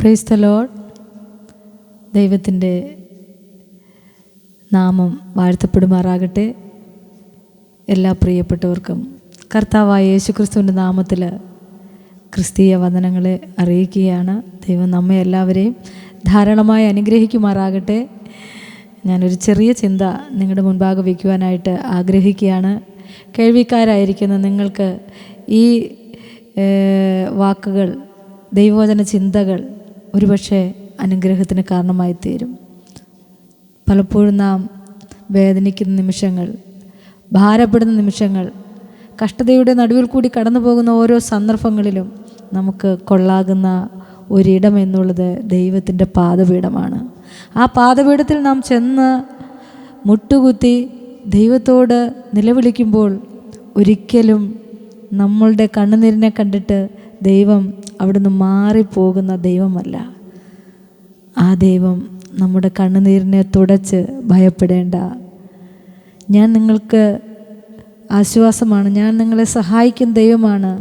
Praise the Lord. ദൈവത്തിൻ്റെ നാമം വാഴ്ത്തപ്പെടുമാറാകട്ടെ. എല്ലാ പ്രിയപ്പെട്ടവർക്കും കർത്താവായ യേശുക്രിസ്തുവിൻ്റെ നാമത്തിൽ ക്രിസ്തീയ വന്ദനങ്ങളെ അറിയിക്കുകയാണ്. ദൈവം നമ്മെ എല്ലാവരെയും ധാരാളമായി അനുഗ്രഹിക്കുമാറാകട്ടെ. ഞാനൊരു ചെറിയ ചിന്ത നിങ്ങളുടെ മുൻപാകെ വയ്ക്കുവാനായിട്ട് ആഗ്രഹിക്കുകയാണ്. കേൾവിക്കാരായിരിക്കുന്ന നിങ്ങൾക്ക് ഈ വാക്കുകൾ, ദൈവവചന ചിന്തകൾ ഒരുപക്ഷെ അനുഗ്രഹത്തിന് കാരണമായി തീരും. പലപ്പോഴും നാം വേദനിക്കുന്ന നിമിഷങ്ങൾ, ഭാരപ്പെടുന്ന നിമിഷങ്ങൾ, കഷ്ടതയുടെ നടുവിൽ കൂടി കടന്നു പോകുന്ന ഓരോ സന്ദർഭങ്ങളിലും നമുക്ക് കൊള്ളാകുന്ന ഒരിടം എന്നുള്ളത് ദൈവത്തിൻ്റെ പാദപീഠമാണ്. ആ പാദപീഠത്തിൽ നാം ചെന്ന് മുട്ടുകുത്തി ദൈവത്തോട് നിലവിളിക്കുമ്പോൾ ഒരിക്കലും നമ്മളുടെ കണ്ണുനീരിനെ കണ്ടിട്ട് ദൈവം അവിടുന്ന് മാറിപ്പോകുന്ന ദൈവമല്ല. ആ ദൈവം നമ്മുടെ കണ്ണുനീരിനെ തുടച്ച് ഭയപ്പെടേണ്ട, ഞാൻ നിങ്ങൾക്ക് ആശ്വാസമാണ്, ഞാൻ നിങ്ങളെ സഹായിക്കുന്ന ദൈവമാണ്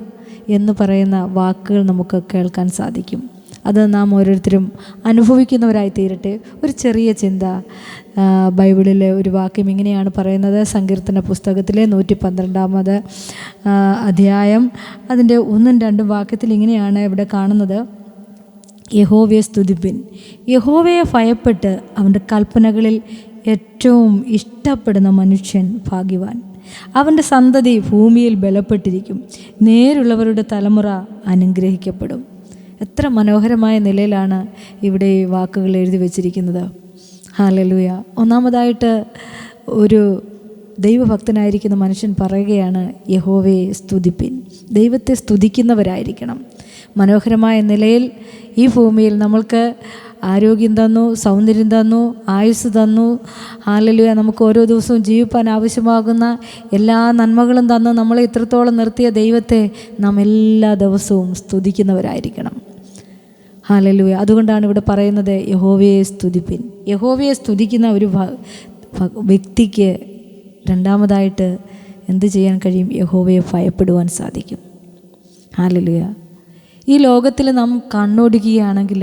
എന്ന് പറയുന്ന വാക്കുകൾ നമുക്ക് കേൾക്കാൻ സാധിക്കും. അത് നാം ഓരോരുത്തരും അനുഭവിക്കുന്നവരായി തീരട്ടെ. ഒരു ചെറിയ ചിന്ത, ബൈബിളിലെ ഒരു വാക്യം ഇങ്ങനെയാണ് പറയുന്നത്. സങ്കീർത്തന പുസ്തകത്തിലെ 112 അധ്യായം അതിൻ്റെ 1-2 വാക്യത്തിൽ ഇങ്ങനെയാണ് ഇവിടെ കാണുന്നത്: യഹോവയെ സ്തുതിപ്പിൻ, യഹോവയെ ഭയപ്പെട്ട് അവൻ്റെ കൽപ്പനകളിൽ ഏറ്റവും ഇഷ്ടപ്പെടുന്ന മനുഷ്യൻ ഭാഗ്യവാൻ. അവൻ്റെ സന്തതി ഭൂമിയിൽ ബലപ്പെട്ടിരിക്കും, നേരുള്ളവരുടെ തലമുറ അനുഗ്രഹിക്കപ്പെടും. എത്ര മനോഹരമായ നിലയിലാണ് ഇവിടെ ഈ വാക്കുകൾ എഴുതി വച്ചിരിക്കുന്നത്. ഹല്ലേലൂയ. ഒന്നാമതായിട്ട് ഒരു ദൈവഭക്തനായിരിക്കുന്ന മനുഷ്യൻ പറയുകയാണ്, യഹോവയെ സ്തുതിപ്പിൻ. ദൈവത്തെ സ്തുതിക്കുന്നവരായിരിക്കണം. മനോഹരമായ നിലയിൽ ഈ ഭൂമിയിൽ നമ്മൾക്ക് ആരോഗ്യം തന്നു, സൗന്ദര്യം തന്നു, ആയുസ് തന്നു. ഹല്ലേലൂയ. നമുക്ക് ഓരോ ദിവസവും ജീവിപ്പാൻ ആവശ്യമാകുന്ന എല്ലാ നന്മകളും തന്ന് നമ്മളെ ഇത്രത്തോളം നിർത്തിയ ദൈവത്തെ നാം എല്ലാ ദിവസവും സ്തുതിക്കുന്നവരായിരിക്കണം. ഹല്ലേലൂയ. അതുകൊണ്ടാണ് ഇവിടെ പറയുന്നത്, യഹോവയെ സ്തുതിപ്പിൻ. യഹോവയെ സ്തുതിക്കുന്ന ഒരു വ്യക്തിക്ക് രണ്ടാമതായിട്ട് എന്ത് ചെയ്യാൻ കഴിയും? യഹോവയെ ഭയപ്പെടുവാൻ സാധിക്കും. ഹല്ലേലൂയ. ഈ ലോകത്തിൽ നാം കണ്ണോടിക്കുകയാണെങ്കിൽ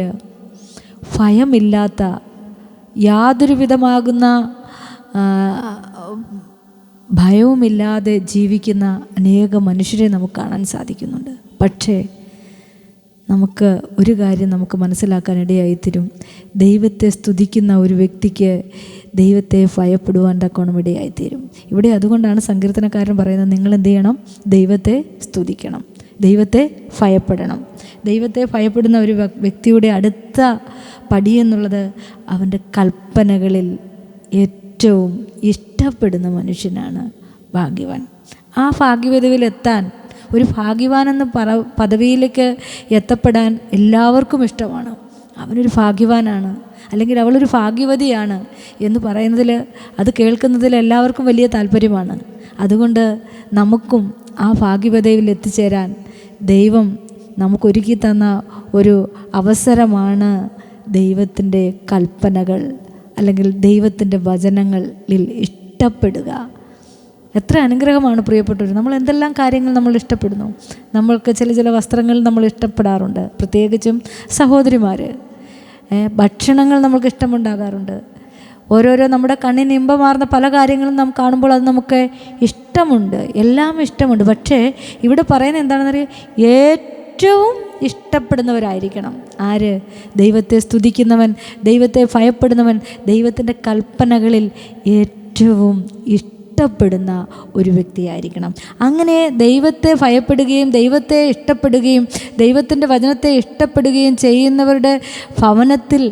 ഭയമില്ലാത്ത, യാതൊരു വിധമാകുന്ന ഭയവുമില്ലാതെ ജീവിക്കുന്ന അനേക മനുഷ്യരെ നമുക്ക് കാണാൻ സാധിക്കുന്നുണ്ട്. പക്ഷേ നമുക്ക് ഒരു കാര്യം നമുക്ക് മനസ്സിലാക്കാനിടയായിത്തീരും: ദൈവത്തെ സ്തുതിക്കുന്ന ഒരു വ്യക്തിക്ക് ദൈവത്തെ ഭയപ്പെടുവാൻ തക്കോണം ഇടയായിത്തീരും. ഇവിടെ അതുകൊണ്ടാണ് സങ്കീർത്തനക്കാരൻ പറയുന്നത്, നിങ്ങൾ എന്ത് ചെയ്യണം? ദൈവത്തെ സ്തുതിക്കണം, ദൈവത്തെ ഭയപ്പെടണം. ദൈവത്തെ ഭയപ്പെടുന്ന ഒരു വ്യക്തിയുടെ അടുത്ത പടി എന്നുള്ളത് അവൻ്റെ കൽപ്പനകളിൽ ഏറ്റവും ഇഷ്ടപ്പെടുന്ന മനുഷ്യനാണ് ഭാഗ്യവാൻ. ആ ഭാഗ്യപദവിയിലെത്താൻ, ഒരു ഭാഗ്യവാനെന്ന പദവിയിലേക്ക് എത്തപ്പെടാൻ എല്ലാവർക്കും ഇഷ്ടമാണ്. അവനൊരു ഭാഗ്യവാനാണ്, അല്ലെങ്കിൽ അവളൊരു ഭാഗ്യവതിയാണ് എന്ന് പറയുന്നതിൽ, അത് കേൾക്കുന്നതിൽ എല്ലാവർക്കും വലിയ താല്പര്യമാണ്. അതുകൊണ്ട് നമുക്കും ആ ഭാഗ്യപദവിയിൽ എത്തിച്ചേരാൻ ദൈവം നമുക്കൊരുക്കി തന്ന ഒരു അവസരമാണ് ദൈവത്തിൻ്റെ കൽപ്പനകൾ, അല്ലെങ്കിൽ ദൈവത്തിൻ്റെ വചനങ്ങളിൽ ഇഷ്ടപ്പെടുക. എത്ര അനുഗ്രഹമാണ് പ്രിയപ്പെട്ടവർ. നമ്മൾ എന്തെല്ലാം കാര്യങ്ങൾ നമ്മൾ ഇഷ്ടപ്പെടുന്നു. നമ്മൾക്ക് ചില വസ്ത്രങ്ങൾ നമ്മൾ ഇഷ്ടപ്പെടാറുണ്ട്, പ്രത്യേകിച്ചും സഹോദരിമാർ. ഭക്ഷണങ്ങൾ നമുക്ക് ഇഷ്ടമുണ്ടാകാറുണ്ട്. ഓരോരോ നമ്മുടെ കണ്ണിന് ഇമ്പമാർന്ന പല കാര്യങ്ങളും നാം കാണുമ്പോൾ അത് നമുക്ക് ഇഷ്ടമുണ്ട്, എല്ലാം ഇഷ്ടമുണ്ട്. പക്ഷേ ഇവിടെ പറയുന്നത് എന്താണെന്നറിയാം? ഏറ്റവും ഇഷ്ടപ്പെടുന്നവരായിരിക്കണം. ആര്? ദൈവത്തെ സ്തുതിക്കുന്നവൻ, ദൈവത്തെ ഭയപ്പെടുന്നവൻ, ദൈവത്തിൻ്റെ കൽപ്പനകളിൽ ഏറ്റവും ഇഷ്ടപ്പെടുന്ന ഒരു വ്യക്തിയായിരിക്കണം. അങ്ങനെ ദൈവത്തെ ഭയപ്പെടുകയും ദൈവത്തെ ഇഷ്ടപ്പെടുകയും ദൈവത്തിൻ്റെ വചനത്തെ ഇഷ്ടപ്പെടുകയും ചെയ്യുന്നവരുടെ ഭവനത്തിൽ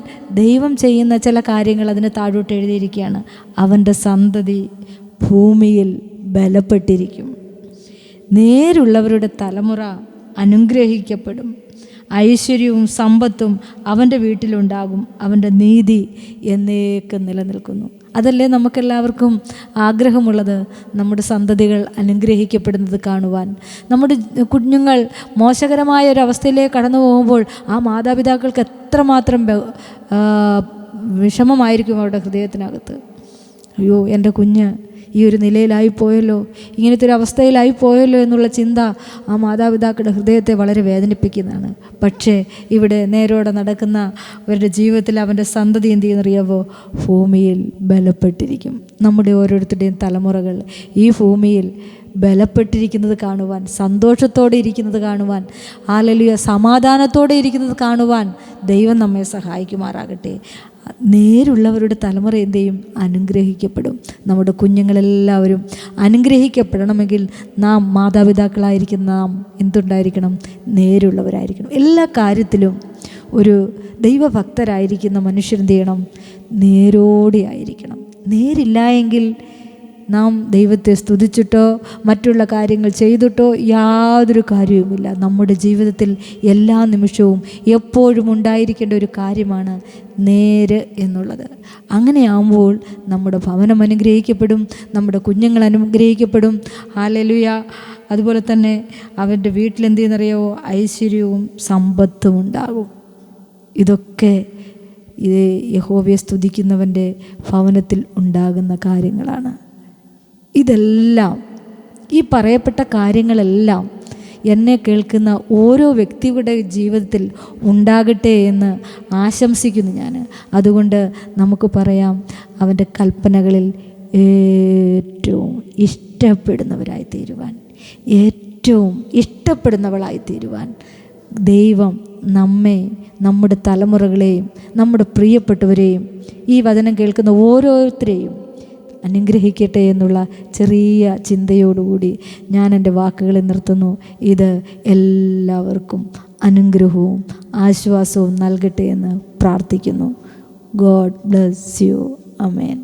ദൈവം ചെയ്യുന്ന ചില കാര്യങ്ങൾ അതിന് താഴോട്ട് എഴുതിയിരിക്കുകയാണ്. അവൻ്റെ സന്തതി ഭൂമിയിൽ ബലപ്പെട്ടിരിക്കും, നേരുള്ളവരുടെ തലമുറ അനുഗ്രഹിക്കപ്പെടും, ഐശ്വര്യവും സമ്പത്തും അവൻ്റെ വീട്ടിലുണ്ടാകും, അവൻ്റെ നീതി എന്നേക്കും നിലനിൽക്കുന്നു. അതല്ലേ നമുക്കെല്ലാവർക്കും ആഗ്രഹമുള്ളത്? നമ്മുടെ സന്തതികൾ അനുഗ്രഹിക്കപ്പെടുന്നത് കാണുവാൻ. നമ്മുടെ കുഞ്ഞുങ്ങൾ മോശകരമായ ഒരു അവസ്ഥയിലേക്ക് കടന്നു പോകുമ്പോൾ ആ മാതാപിതാക്കൾക്ക് എത്രമാത്രം വിഷമമായിരിക്കും അവരുടെ ഹൃദയത്തിനകത്ത്. അയ്യോ എൻ്റെ കുഞ്ഞ് ഈ ഒരു നിലയിലായിപ്പോയല്ലോ, ഇങ്ങനത്തെ ഒരു അവസ്ഥയിലായിപ്പോയല്ലോ എന്നുള്ള ചിന്ത ആ മാതാപിതാക്കളുടെ ഹൃദയത്തെ വളരെ വേദനിപ്പിക്കുന്നതാണ്. പക്ഷേ ഇവിടെ നേരോടെ നടക്കുന്ന അവരുടെ ജീവിതത്തിൽ അവൻ്റെ സന്തതി എന്ത് ചെയ്യുന്നറിയാവോ? ഭൂമിയിൽ ബലപ്പെട്ടിരിക്കും. നമ്മുടെ ഓരോരുത്തരുടെയും തലമുറകൾ ഈ ഭൂമിയിൽ ബലപ്പെട്ടിരിക്കുന്നത് കാണുവാൻ, സന്തോഷത്തോടെ ഇരിക്കുന്നത് കാണുവാൻ, ഹല്ലേലൂയ, സമാധാനത്തോടെ ഇരിക്കുന്നത് കാണുവാൻ ദൈവം നമ്മെ സഹായിക്കുമാറാകട്ടെ. നേരുള്ളവരുടെ തലമുറ എന്ത് ചെയ്യും? അനുഗ്രഹിക്കപ്പെടും. നമ്മുടെ കുഞ്ഞുങ്ങളെല്ലാവരും അനുഗ്രഹിക്കപ്പെടണമെങ്കിൽ നാം മാതാപിതാക്കളായിരിക്കുന്ന നാം എന്തുണ്ടായിരിക്കണം? നേരുള്ളവരായിരിക്കണം. എല്ലാ കാര്യത്തിലും ഒരു ദൈവഭക്തരായിരിക്കുന്ന മനുഷ്യരെന്ത് ചെയ്യണം? നേരോടെ ആയിരിക്കണം. നേരില്ല എങ്കിൽ നാം ദൈവത്തെ സ്തുതിച്ചിട്ടോ മറ്റുള്ള കാര്യങ്ങൾ ചെയ്തിട്ടോ യാതൊരു കാര്യവുമില്ല. നമ്മുടെ ജീവിതത്തിൽ എല്ലാ നിമിഷവും എപ്പോഴും ഉണ്ടായിരിക്കേണ്ട ഒരു കാര്യമാണ് നേര് എന്നുള്ളത്. അങ്ങനെയാകുമ്പോൾ നമ്മുടെ ഭവനം അനുഗ്രഹിക്കപ്പെടും, നമ്മുടെ കുഞ്ഞുങ്ങൾ അനുഗ്രഹിക്കപ്പെടും. ഹല്ലേലൂയ. അതുപോലെ തന്നെ അവൻ്റെ വീട്ടിലെന്ത് ചെയ്യുന്നറിയാവോ? ഐശ്വര്യവും സമ്പത്തും ഉണ്ടാകും. ഇതൊക്കെ യഹോവയെ സ്തുതിക്കുന്നവൻ്റെ ഭവനത്തിൽ ഉണ്ടാകുന്ന കാര്യങ്ങളാണ്. ഇതെല്ലാം, ഈ പറയപ്പെട്ട കാര്യങ്ങളെല്ലാം എന്നെ കേൾക്കുന്ന ഓരോ വ്യക്തിയുടെ ജീവിതത്തിൽ ഉണ്ടാകട്ടെ എന്ന് ആശംസിക്കുന്നു ഞാൻ. അതുകൊണ്ട് നമുക്ക് പറയാം, അവൻ്റെ കൽപ്പനകളിൽ ഏറ്റവും ഇഷ്ടപ്പെടുന്നവരായി തീരുവാൻ, ഏറ്റവും ഇഷ്ടപ്പെടുന്നവളായി തീരുവാൻ ദൈവം നമ്മെ, നമ്മുടെ തലമുറകളെയും നമ്മുടെ പ്രിയപ്പെട്ടവരെയും ഈ വചനം കേൾക്കുന്ന ഓരോരുത്തരെയും അനുഗ്രഹിക്കട്ടെ എന്നുള്ള ചെറിയ ചിന്തയോടുകൂടി ഞാൻ എൻ്റെ വാക്കുകളെ നിർത്തുന്നു. ഇത് എല്ലാവർക്കും അനുഗ്രഹവും ആശ്വാസവും നൽകട്ടെ എന്ന് പ്രാർത്ഥിക്കുന്നു. God bless you. ആമേൻ.